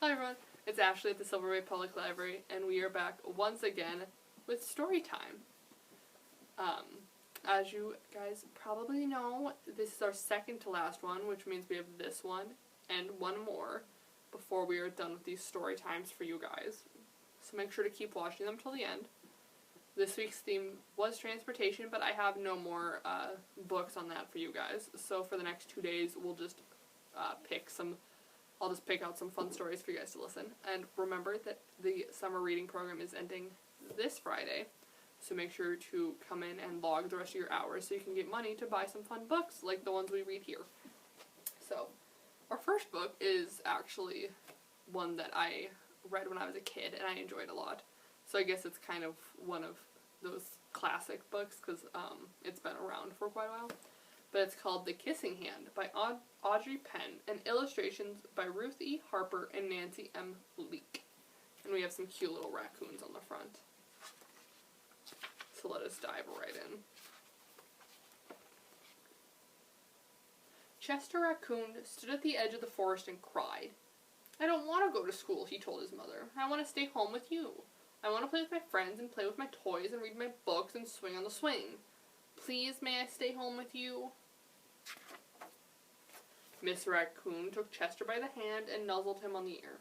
Hi everyone, it's Ashley at the Silver Bay Public Library, and we are back once again with story time. As you guys probably know, this is our second to last one, which means we have this one and one more before we are done with these story times for you guys. So make sure to keep watching them till the end. This week's theme was transportation, but I have no more books on that for you guys. So for the next 2 days, we'll just I'll just pick out some fun stories for you guys to listen. And remember that the summer reading program is ending this Friday, so make sure to come in and log the rest of your hours so you can get money to buy some fun books like the ones we read here. So, our first book is actually one that I read when I was a kid and I enjoyed a lot. So I guess it's kind of one of those classic books because it's been around for quite a while. But it's called The Kissing Hand by Audrey Penn and illustrations by Ruth E. Harper and Nancy M. Leake. And we have some cute little raccoons on the front. So let us dive right in. Chester Raccoon stood at the edge of the forest and cried. "I don't want to go to school," he told his mother. "I want to stay home with you. I want to play with my friends and play with my toys and read my books and swing on the swing. Please, may I stay home with you?" Miss Raccoon took Chester by the hand and nuzzled him on the ear.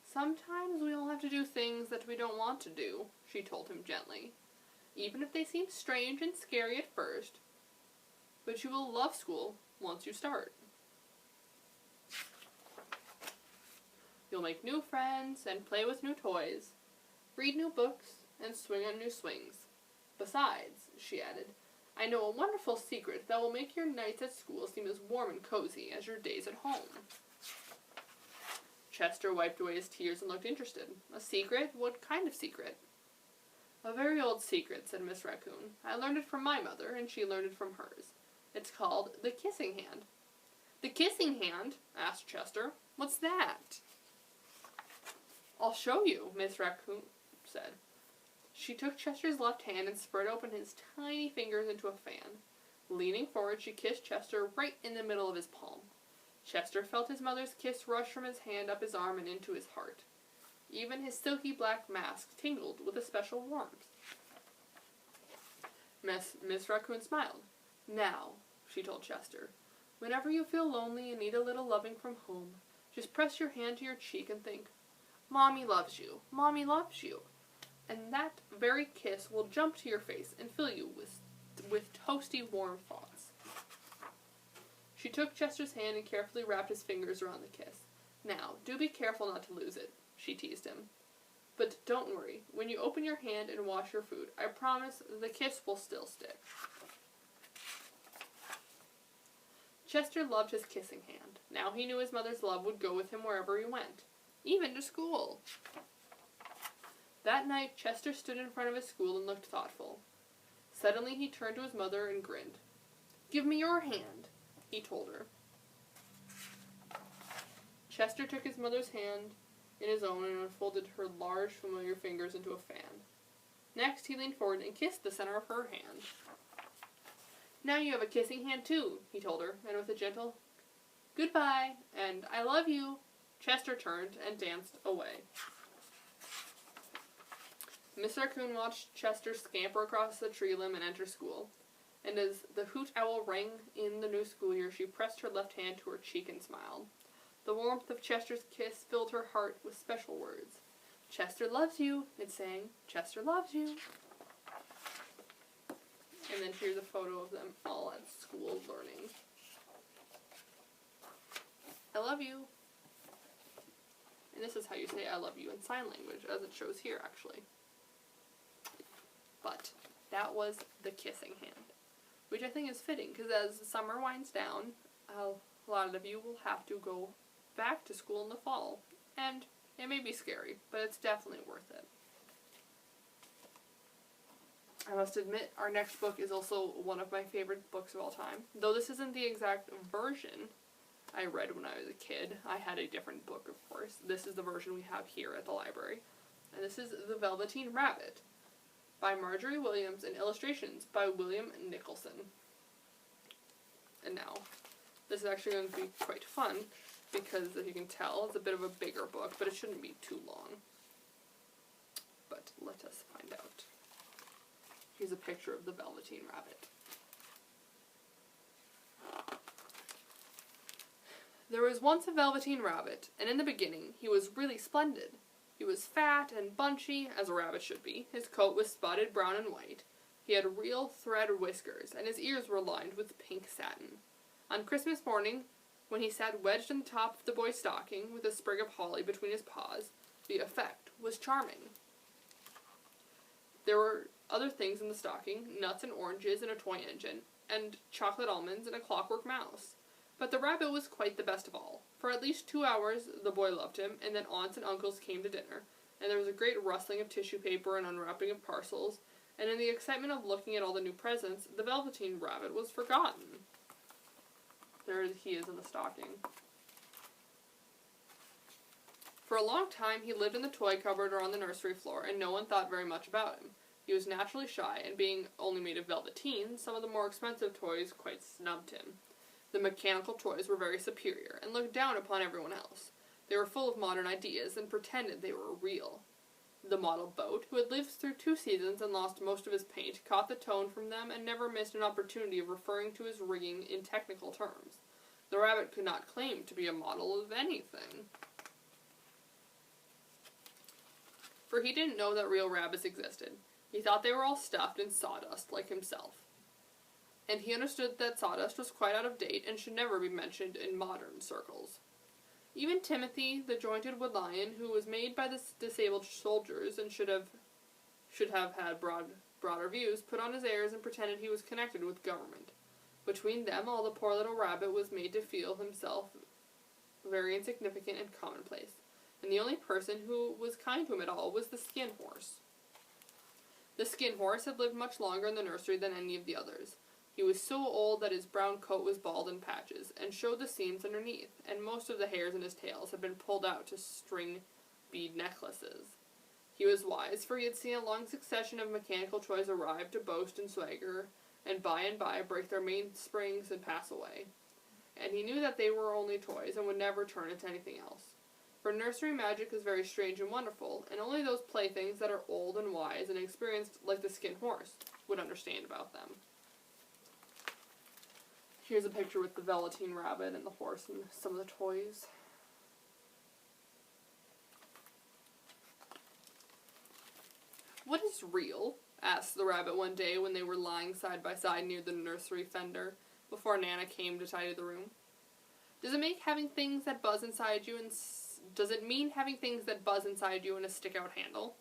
"Sometimes we all have to do things that we don't want to do," she told him gently, "even if they seem strange and scary at first. But you will love school once you start. You'll make new friends and play with new toys, read new books, and swing on new swings. Besides," she added, "I know a wonderful secret that will make your nights at school seem as warm and cozy as your days at home." Chester wiped away his tears and looked interested. "A secret? What kind of secret?" "A very old secret," said Miss Raccoon. "I learned it from my mother, and she learned it from hers. It's called the Kissing Hand." "The Kissing Hand?" asked Chester. "What's that?" "I'll show you," Miss Raccoon said. She took Chester's left hand and spread open his tiny fingers into a fan. Leaning forward, she kissed Chester right in the middle of his palm. Chester felt his mother's kiss rush from his hand up his arm and into his heart. Even his silky black mask tingled with a special warmth. Miss Raccoon smiled. "Now," she told Chester, "whenever you feel lonely and need a little loving from home, just press your hand to your cheek and think, 'Mommy loves you, Mommy loves you.' And that very kiss will jump to your face and fill you with toasty, warm thoughts." She took Chester's hand and carefully wrapped his fingers around the kiss. "Now, do be careful not to lose it," she teased him. "But don't worry, when you open your hand and wash your food, I promise the kiss will still stick." Chester loved his kissing hand. Now he knew his mother's love would go with him wherever he went, even to school. That night, Chester stood in front of his school and looked thoughtful. Suddenly, he turned to his mother and grinned. "Give me your hand," he told her. Chester took his mother's hand in his own and unfolded her large, familiar fingers into a fan. Next, he leaned forward and kissed the center of her hand. "Now you have a kissing hand, too," he told her, and with a gentle "Goodbye," and "I love you," Chester turned and danced away. Miss Raccoon watched Chester scamper across the tree limb and enter school, and as the hoot owl rang in the new school year, she pressed her left hand to her cheek and smiled. The warmth of Chester's kiss filled her heart with special words. "Chester loves you," it sang. "Chester loves you." And then here's a photo of them all at school learning. "I love you." And this is how you say "I love you" in sign language, as it shows here, actually. But that was The Kissing Hand, which I think is fitting, because as the summer winds down, a lot of you will have to go back to school in the fall, and it may be scary, but it's definitely worth it. I must admit, our next book is also one of my favorite books of all time. Though this isn't the exact version I read when I was a kid. I had a different book, of course. This is the version we have here at the library. And this is The Velveteen Rabbit by Marjorie Williams and illustrations by William Nicholson. And now, this is actually going to be quite fun. because as you can tell, it's a bit of a bigger book, but it shouldn't be too long. But let us find out. Here's a picture of the Velveteen Rabbit. There was once a Velveteen Rabbit, and in the beginning he was really splendid. He was fat and bunchy, as a rabbit should be. His coat was spotted brown and white. He had real thread whiskers, and his ears were lined with pink satin. On Christmas morning, when he sat wedged on the top of the boy's stocking, with a sprig of holly between his paws, the effect was charming. There were other things in the stocking, nuts and oranges and a toy engine, and chocolate almonds and a clockwork mouse. But the rabbit was quite the best of all. For at least 2 hours the boy loved him, and then aunts and uncles came to dinner, and there was a great rustling of tissue paper and unwrapping of parcels, and in the excitement of looking at all the new presents, the Velveteen Rabbit was forgotten. There he is in the stocking. For a long time he lived in the toy cupboard or on the nursery floor, and no one thought very much about him. He was naturally shy, and being only made of velveteen, some of the more expensive toys quite snubbed him. The mechanical toys were very superior, and looked down upon everyone else. They were full of modern ideas, and pretended they were real. The model boat, who had lived through 2 seasons and lost most of his paint, caught the tone from them and never missed an opportunity of referring to his rigging in technical terms. The rabbit could not claim to be a model of anything, for he didn't know that real rabbits existed. He thought they were all stuffed in sawdust, like himself. And he understood that sawdust was quite out of date and should never be mentioned in modern circles. Even Timothy, the jointed wood lion, who was made by the disabled soldiers and should have had broader views, put on his airs and pretended he was connected with government. Between them all, the poor little rabbit was made to feel himself very insignificant and commonplace, and the only person who was kind to him at all was the Skin Horse. The Skin Horse had lived much longer in the nursery than any of the others. He was so old that his brown coat was bald in patches, and showed the seams underneath, and most of the hairs in his tails had been pulled out to string bead necklaces. He was wise, for he had seen a long succession of mechanical toys arrive to boast and swagger, and by break their mainsprings and pass away. And he knew that they were only toys, and would never turn into anything else. For nursery magic is very strange and wonderful, and only those playthings that are old and wise and experienced, like the Skin Horse, would understand about them. Here's a picture with the Velveteen Rabbit and the horse and some of the toys. "What is real?" asked the rabbit one day when they were lying side by side near the nursery fender before Nana came to tidy the room. "Does it mean having things that buzz inside you and a stick-out handle?"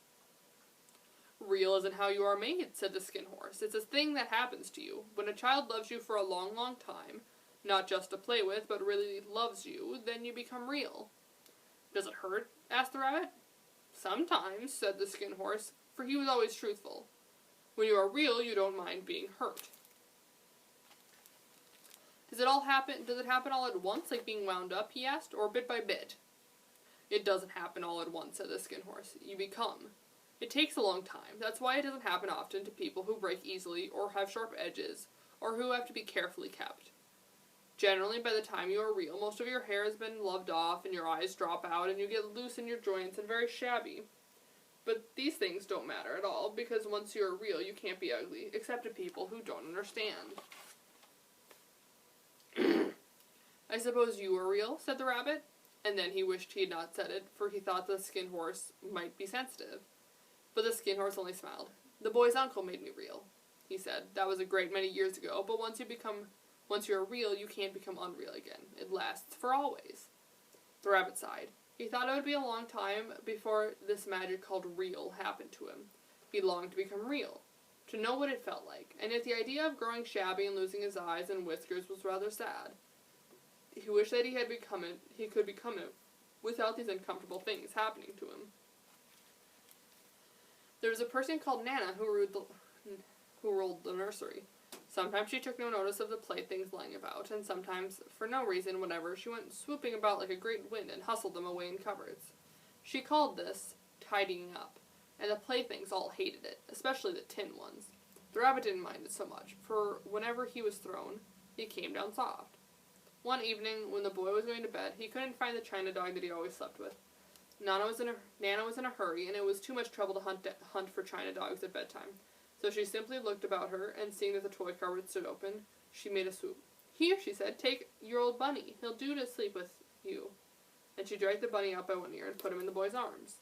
"Real isn't how you are made," said the Skin Horse. "It's a thing that happens to you. When a child loves you for a long, long time, not just to play with, but really loves you, then you become real." "Does it hurt?" asked the rabbit. "Sometimes," said the Skin Horse, for he was always truthful. "When you are real, you don't mind being hurt." Does it happen all at once, like being wound up?" he asked, "or bit by bit?" "It doesn't happen all at once," said the Skin Horse. "You become. It takes a long time. That's why it doesn't happen often to people who break easily, or have sharp edges, or who have to be carefully kept. Generally, by the time you are real, most of your hair has been loved off, and your eyes drop out, and you get loose in your joints and very shabby. But these things don't matter at all, because once you are real, you can't be ugly, except to people who don't understand." "I suppose you are real?" said the rabbit, and then he wished he had not said it, for he thought the Skin Horse might be sensitive. But the Skin Horse only smiled. "The boy's uncle made me real," he said. "That was a great many years ago, but once you are real, you can't become unreal again. It lasts for always." The rabbit sighed. He thought it would be a long time before this magic called real happened to him. He longed to become real, to know what it felt like, and yet the idea of growing shabby and losing his eyes and whiskers was rather sad. He wished that he could become it, without these uncomfortable things happening to him. There was a person called Nana who ruled the nursery. Sometimes she took no notice of the playthings lying about, and sometimes, for no reason whatever, she went swooping about like a great wind and hustled them away in cupboards. She called this tidying up, and the playthings all hated it, especially the tin ones. The rabbit didn't mind it so much, for whenever he was thrown, he came down soft. One evening, when the boy was going to bed, he couldn't find the china dog that he always slept with. Nana was in a hurry, and it was too much trouble to hunt for china dogs at bedtime. So she simply looked about her, and seeing that the toy cupboard stood open, she made a swoop. "Here," she said, "take your old bunny. He'll do to sleep with you." And she dragged the bunny out by one ear and put him in the boy's arms.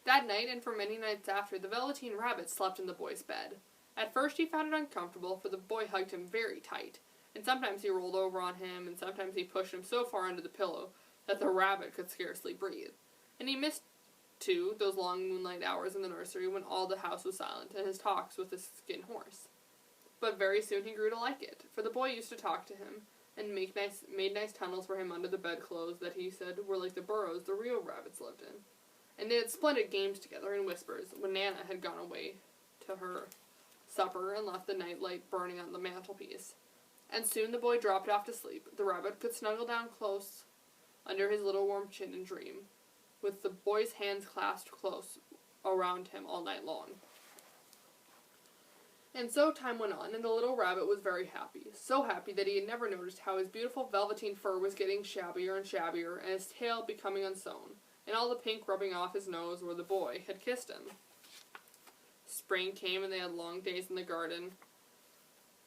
That night, and for many nights after, the Velveteen Rabbit slept in the boy's bed. At first he found it uncomfortable, for the boy hugged him very tight, and sometimes he rolled over on him, and sometimes he pushed him so far under the pillow that the rabbit could scarcely breathe. And he missed, too, those long moonlight hours in the nursery when all the house was silent, and his talks with the Skin Horse. But very soon he grew to like it, for the boy used to talk to him, and made nice tunnels for him under the bedclothes that he said were like the burrows the real rabbits lived in. And they had splendid games together in whispers when Nana had gone away to her supper and left the night light burning on the mantelpiece. And soon the boy dropped off to sleep. The rabbit could snuggle down close under his little warm chin and dream, with the boy's hands clasped close around him all night long. And so time went on, and the little rabbit was very happy. So happy that he had never noticed how his beautiful velveteen fur was getting shabbier and shabbier, and his tail becoming unsewn, and all the pink rubbing off his nose where the boy had kissed him. Spring came, and they had long days in the garden,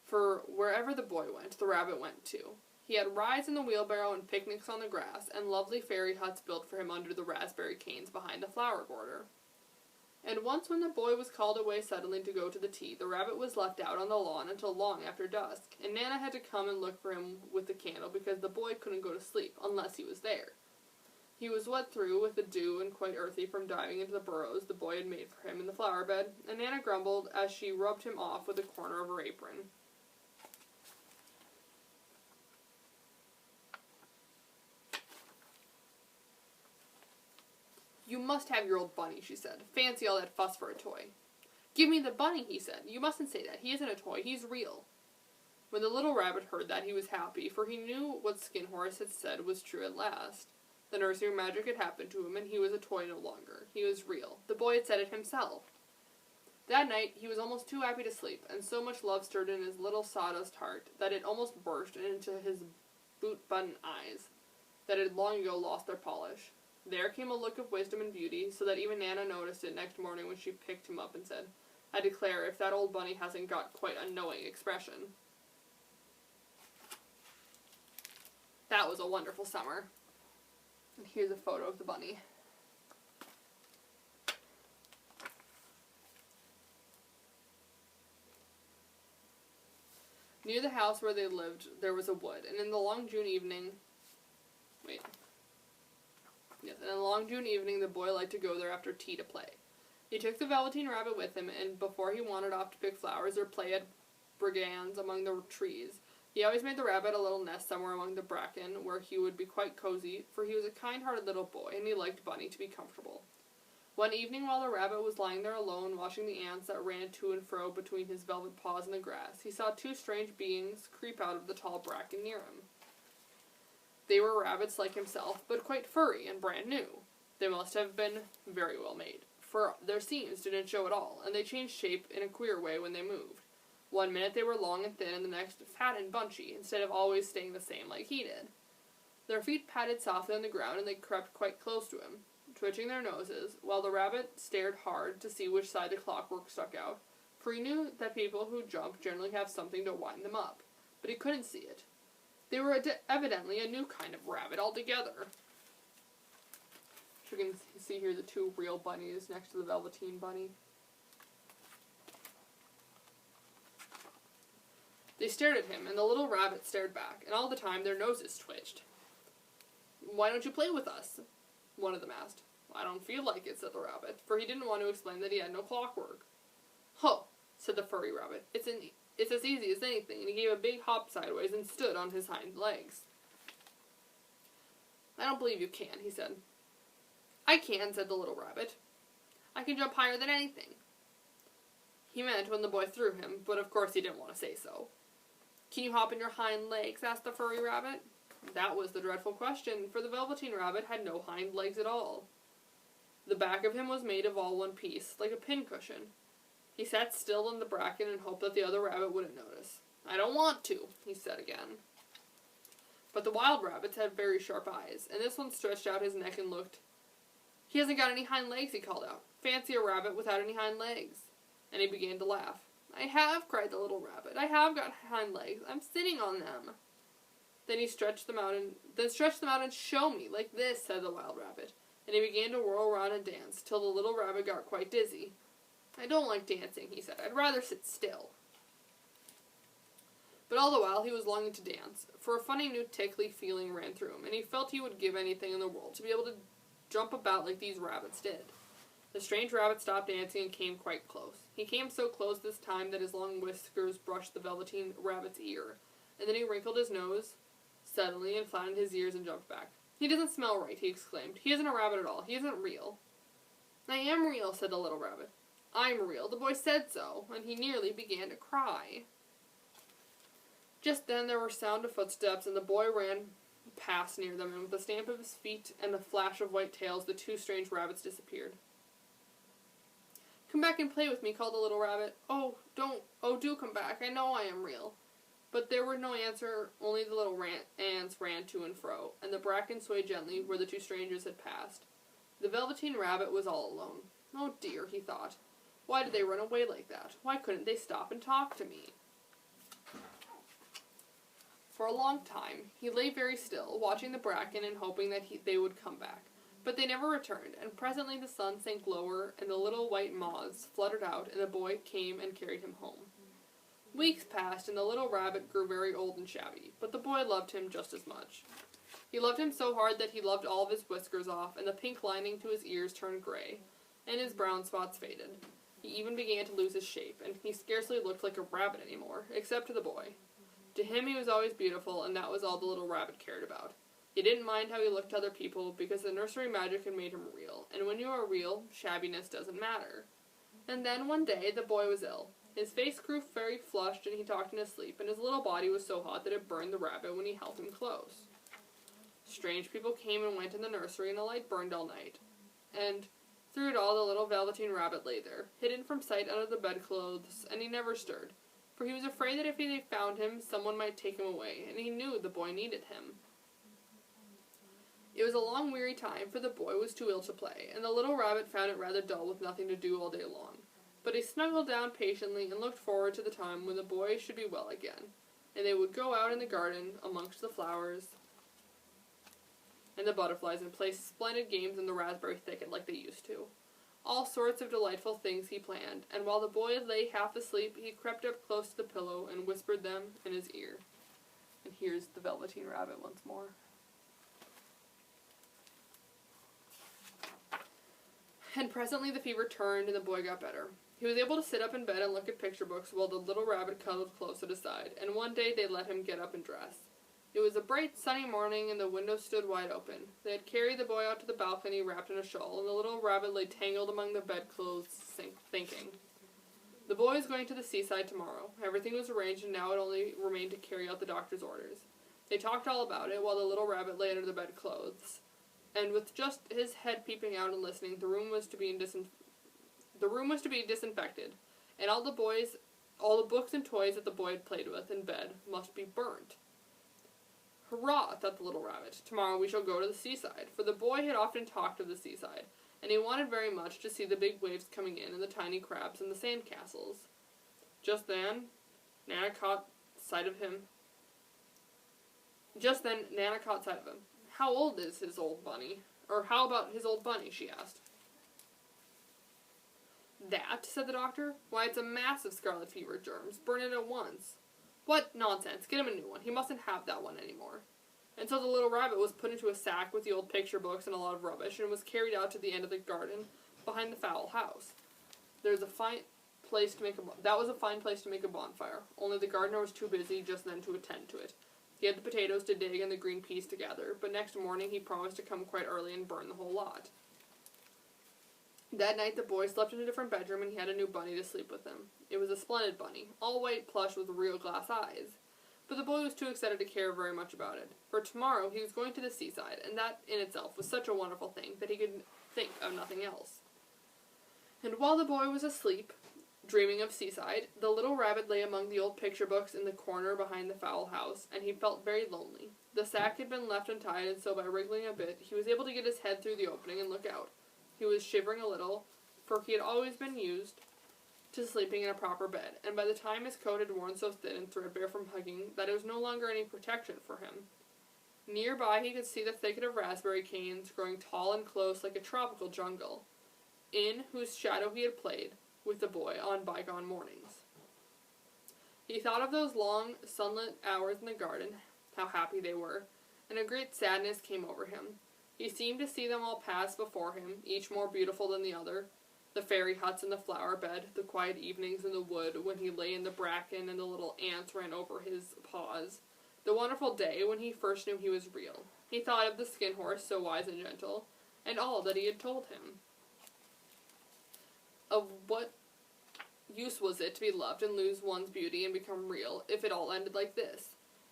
for wherever the boy went, the rabbit went too. He had rides in the wheelbarrow and picnics on the grass, and lovely fairy huts built for him under the raspberry canes behind the flower border. And once when the boy was called away suddenly to go to the tea, the rabbit was left out on the lawn until long after dusk, and Nana had to come and look for him with the candle because the boy couldn't go to sleep unless he was there. He was wet through with the dew and quite earthy from diving into the burrows the boy had made for him in the flower bed, and Nana grumbled as she rubbed him off with a corner of her apron. "You must have your old bunny," she said. "Fancy all that fuss for a toy." "Give me the bunny," he said. "You mustn't say that. He isn't a toy. He's real." When the little rabbit heard that, he was happy, for he knew what Skin Horse had said was true at last. The nursery magic had happened to him, and he was a toy no longer. He was real. The boy had said it himself. That night, he was almost too happy to sleep, and so much love stirred in his little sawdust heart that it almost burst into his boot-button eyes that had long ago lost their polish. There came a look of wisdom and beauty, so that even Nana noticed it next morning when she picked him up and said, "I declare, if that old bunny hasn't got quite a knowing expression." That was a wonderful summer. And here's a photo of the bunny. Near the house where they lived, there was a wood, and in the long June evening, the boy liked to go there after tea to play. He took the Velveteen Rabbit with him, and before he wandered off to pick flowers or play at brigands among the trees, he always made the rabbit a little nest somewhere among the bracken, where he would be quite cozy, for he was a kind-hearted little boy, and he liked Bunny to be comfortable. One evening, while the rabbit was lying there alone, watching the ants that ran to and fro between his velvet paws in the grass, he saw two strange beings creep out of the tall bracken near him. They were rabbits like himself, but quite furry and brand new. They must have been very well made, for their seams didn't show at all, and they changed shape in a queer way when they moved. One minute they were long and thin, and the next fat and bunchy, instead of always staying the same like he did. Their feet patted softly on the ground, and they crept quite close to him, twitching their noses, while the rabbit stared hard to see which side the clockwork stuck out, for he knew that people who jump generally have something to wind them up, but he couldn't see it. They were evidently a new kind of rabbit altogether. You can see here the two real bunnies next to the Velveteen bunny. They stared at him, and the little rabbit stared back, and all the time their noses twitched. "Why don't you play with us?" one of them asked. "I don't feel like it," said the rabbit, for he didn't want to explain that he had no clockwork. "Ho," said the furry rabbit. It's as easy as anything," and he gave a big hop sideways and stood on his hind legs. "I don't believe you can," he said. "I can," said the little rabbit. "I can jump higher than anything." He meant when the boy threw him, but of course he didn't want to say so. "Can you hop on your hind legs?" asked the furry rabbit. That was the dreadful question, for the Velveteen Rabbit had no hind legs at all. The back of him was made of all one piece, like a pincushion. He sat still in the bracken and hoped that the other rabbit wouldn't notice. "I don't want to," he said again. But the wild rabbits had very sharp eyes, and this one stretched out his neck and looked. "He hasn't got any hind legs," he called out. "Fancy a rabbit without any hind legs." And he began to laugh. "I have," cried the little rabbit. "I have got hind legs. I'm sitting on them." Then stretch them out and show me, like this," said the wild rabbit. And he began to whirl around and dance, till the little rabbit got quite dizzy. "I don't like dancing," he said. "I'd rather sit still." But all the while he was longing to dance, for a funny new tickly feeling ran through him, and he felt he would give anything in the world to be able to jump about like these rabbits did. The strange rabbit stopped dancing and came quite close. He came so close this time that his long whiskers brushed the velveteen rabbit's ear, and then he wrinkled his nose suddenly and flattened his ears and jumped back. "He doesn't smell right," he exclaimed. "He isn't a rabbit at all. He isn't real." "I am real," said the little rabbit. "I'm real. The boy said so," and he nearly began to cry. Just then there were sound of footsteps, and the boy ran past near them, and with a stamp of his feet and a flash of white tails, the two strange rabbits disappeared. "Come back and play with me," called the little rabbit. "Oh, do come back. I know I am real." But there was no answer, only the little ants ran to and fro, and the bracken swayed gently where the two strangers had passed. The Velveteen Rabbit was all alone. "Oh dear," he thought. "Why did they run away like that? Why couldn't they stop and talk to me?" For a long time, he lay very still, watching the bracken and hoping that they would come back. But they never returned, and presently the sun sank lower, and the little white moths fluttered out, and the boy came and carried him home. Weeks passed, and the little rabbit grew very old and shabby, but the boy loved him just as much. He loved him so hard that he loved all of his whiskers off, and the pink lining to his ears turned gray, and his brown spots faded. He even began to lose his shape, and he scarcely looked like a rabbit anymore, except to the boy. To him he was always beautiful, and that was all the little rabbit cared about. He didn't mind how he looked to other people, because the nursery magic had made him real, and when you are real, shabbiness doesn't matter. And then, one day, the boy was ill. His face grew very flushed, and he talked in his sleep, and his little body was so hot that it burned the rabbit when he held him close. Strange people came and went in the nursery, and the light burned all night. And through it all, the little Velveteen Rabbit lay there, hidden from sight under the bedclothes, and he never stirred, for he was afraid that if they found him, someone might take him away, and he knew the boy needed him. It was a long, weary time, for the boy was too ill to play, and the little rabbit found it rather dull with nothing to do all day long. But he snuggled down patiently and looked forward to the time when the boy should be well again, and they would go out in the garden amongst the flowers and the butterflies and play splendid games in the raspberry thicket like they used to. All sorts of delightful things he planned, and while the boy lay half asleep, he crept up close to the pillow and whispered them in his ear. And here's the Velveteen Rabbit once more. And presently the fever turned and the boy got better. He was able to sit up in bed and look at picture books while the little rabbit cuddled close at his side, and one day they let him get up and dress. It was a bright, sunny morning, and the window stood wide open. They had carried the boy out to the balcony wrapped in a shawl, and the little rabbit lay tangled among the bedclothes, thinking. The boy was going to the seaside tomorrow. Everything was arranged, and now it only remained to carry out the doctor's orders. They talked all about it, while the little rabbit lay under the bedclothes, and with just his head peeping out and listening, the room was to be disinfected, and all the books and toys that the boy had played with in bed must be burnt. Hurrah, thought the little rabbit. Tomorrow we shall go to the seaside, for the boy had often talked of the seaside, and he wanted very much to see the big waves coming in and the tiny crabs and the sand castles. Just then, Nana caught sight of him. "How old is his old bunny? Or how about his old bunny?" she asked. "That?" said the doctor. "Why, it's a mass of scarlet fever germs. Burn it at once." "What nonsense! Get him a new one. He mustn't have that one anymore." And so the little rabbit was put into a sack with the old picture books and a lot of rubbish, and was carried out to the end of the garden behind the fowl house. That was a fine place to make a bonfire, only the gardener was too busy just then to attend to it. He had the potatoes to dig and the green peas to gather, but next morning he promised to come quite early and burn the whole lot. That night the boy slept in a different bedroom, and he had a new bunny to sleep with him. It was a splendid bunny, all white plush with real glass eyes. But the boy was too excited to care very much about it, for tomorrow he was going to the seaside, and that in itself was such a wonderful thing that he could think of nothing else. And while the boy was asleep, dreaming of seaside, the little rabbit lay among the old picture books in the corner behind the fowl house, and he felt very lonely. The sack had been left untied, and so by wriggling a bit, he was able to get his head through the opening and look out. He was shivering a little, for he had always been used to sleeping in a proper bed, and by the time his coat had worn so thin and threadbare from hugging that it was no longer any protection for him. Nearby he could see the thicket of raspberry canes growing tall and close like a tropical jungle, in whose shadow he had played with the boy on bygone mornings. He thought of those long, sunlit hours in the garden, how happy they were, and a great sadness came over him. He seemed to see them all pass before him, each more beautiful than the other. The fairy huts in the flower bed, the quiet evenings in the wood when he lay in the bracken and the little ants ran over his paws. The wonderful day when he first knew he was real. He thought of the skin horse, so wise and gentle, and all that he had told him. Of what use was it to be loved and lose one's beauty and become real if it all ended like this?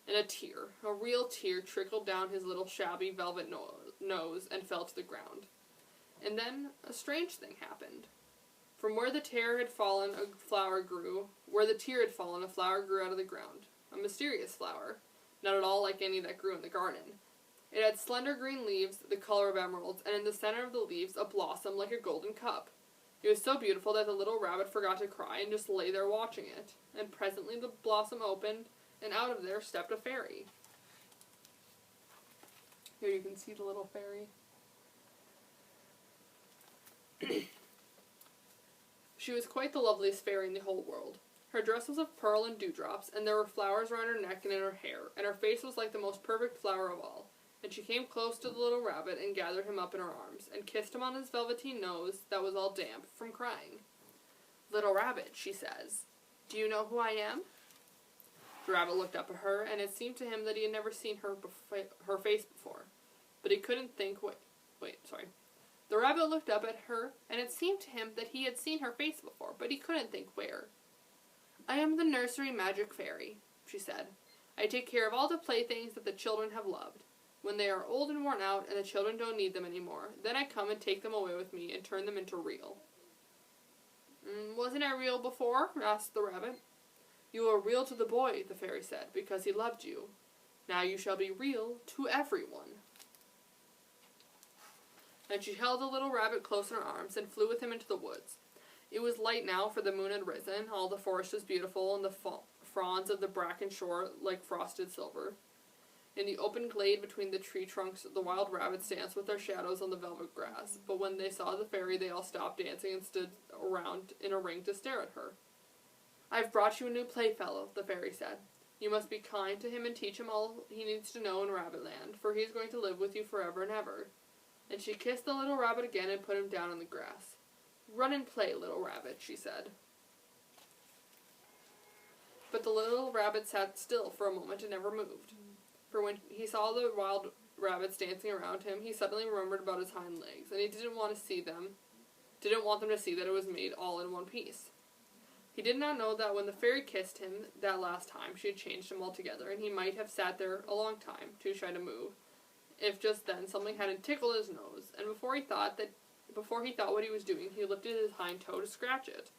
And a real tear, trickled down his little shabby velvet nose and fell to the ground. And then a strange thing happened. From where the tear had fallen, a flower grew. Where the tear had fallen, a flower grew out of the ground. A mysterious flower, not at all like any that grew in the garden. It had slender green leaves, the color of emeralds, and in the center of the leaves a blossom like a golden cup. It was so beautiful that the little rabbit forgot to cry and just lay there watching it. And presently the blossom opened, and out of there stepped a fairy. Here you can see the little fairy. She was quite the loveliest fairy in the whole world. Her dress was of pearl and dewdrops, and there were flowers around her neck and in her hair, and her face was like the most perfect flower of all. And she came close to the little rabbit and gathered him up in her arms, and kissed him on his velveteen nose that was all damp from crying. "Little rabbit," she says, "do you know who I am?" The rabbit looked up at her, and it seemed to him that he had never seen her face before. But he couldn't think The rabbit looked up at her, and it seemed to him that he had seen her face before, but he couldn't think where. "I am the nursery magic fairy," she said. "I take care of all the playthings that the children have loved. When they are old and worn out, and the children don't need them anymore, then I come and take them away with me and turn them into real." "Wasn't I real before?" asked the rabbit. "You were real to the boy," the fairy said, "because he loved you. Now you shall be real to everyone." And she held the little rabbit close in her arms and flew with him into the woods. It was light now, for the moon had risen. All the forest was beautiful, and the fronds of the bracken shore like frosted silver. In the open glade between the tree trunks, the wild rabbits danced with their shadows on the velvet grass. But when they saw the fairy, they all stopped dancing and stood around in a ring to stare at her. "I've brought you a new playfellow," the fairy said. "You must be kind to him and teach him all he needs to know in Rabbitland, for he is going to live with you forever and ever." And she kissed the little rabbit again and put him down on the grass. "Run and play, little rabbit," she said. But the little rabbit sat still for a moment and never moved. For when he saw the wild rabbits dancing around him, he suddenly remembered about his hind legs, and he didn't want them to see that it was made all in one piece. He did not know that when the fairy kissed him that last time, she had changed him altogether, and he might have sat there a long time, too shy to move, if just then something hadn't tickled his nose, and before he thought what he was doing, he lifted his hind toe to scratch it.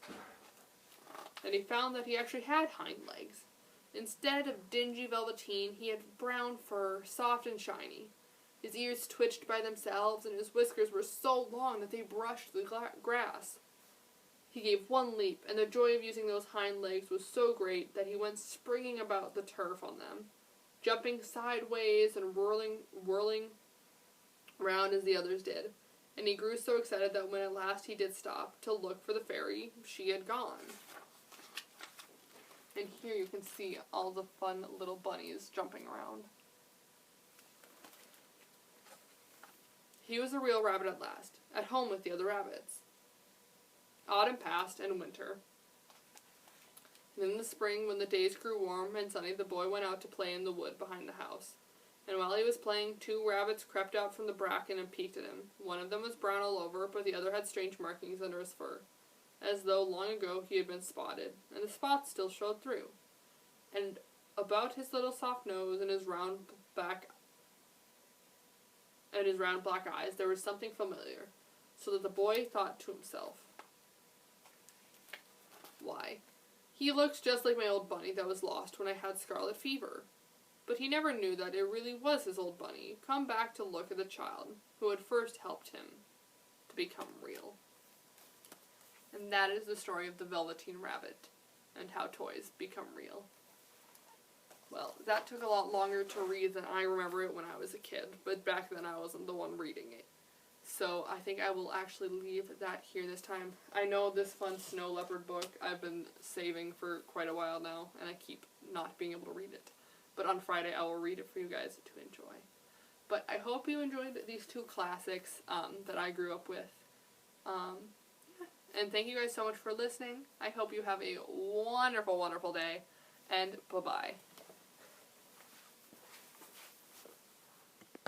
And he found that he actually had hind legs. Instead of dingy velveteen, he had brown fur, soft and shiny. His ears twitched by themselves, and his whiskers were so long that they brushed the grass. He gave one leap, and the joy of using those hind legs was so great that he went springing about the turf on them, jumping sideways and whirling round as the others did. And he grew so excited that when at last he did stop to look for the fairy, she had gone. And here you can see all the fun little bunnies jumping around. He was a real rabbit at last, at home with the other rabbits. Autumn passed, and winter. And in the spring, when the days grew warm and sunny, the boy went out to play in the wood behind the house. And while he was playing, 2 rabbits crept out from the bracken and peeked at him. One of them was brown all over, but the other had strange markings under his fur, as though long ago he had been spotted, and the spots still showed through. And about his little soft nose and his round black eyes there was something familiar, so that the boy thought to himself, "Why, he looks just like my old bunny that was lost when I had scarlet fever." But he never knew that it really was his old bunny, come back to look at the child who had first helped him to become real. And that is the story of the Velveteen Rabbit and how toys become real. Well, that took a lot longer to read than I remember it when I was a kid, but back then I wasn't the one reading it. So I think I will actually leave that here this time. I know this fun snow leopard book I've been saving for quite a while now, and I keep not being able to read it. But on Friday I will read it for you guys to enjoy. But I hope you enjoyed these two classics that I grew up with. And thank you guys so much for listening. I hope you have a wonderful, wonderful day, and bye-bye.